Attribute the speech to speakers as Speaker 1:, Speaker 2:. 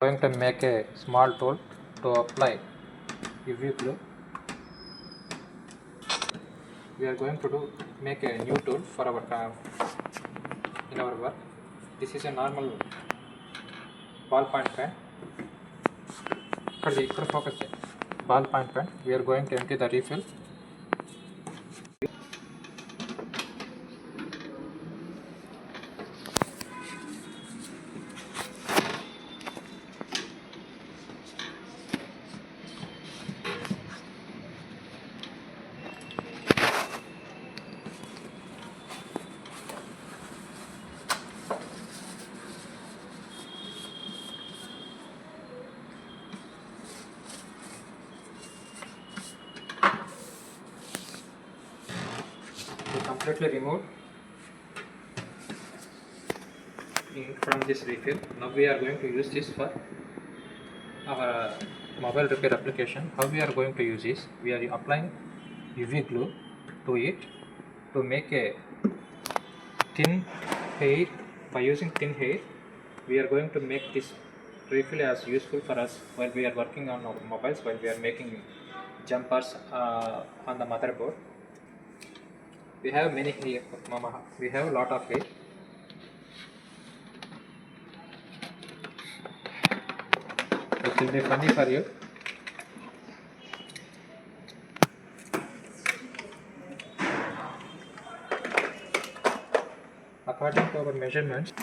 Speaker 1: Going to make a small tool to apply UV glue. We are going to make a new tool for our in our work. This is a normal ballpoint pen. Focus ballpoint pen. We are going to empty the refill. We completely remove ink from this refill. Now we are going to use this for our mobile repair application. How we are going to use this? We are applying UV glue to it to make a thin hair. By using thin hair, we are going to make this refill as useful for us while we are working on our mobiles, while we are making jumpers on the motherboard. We have many hair, Mama. We have a lot of hair. It will be funny for you. According to our measurements,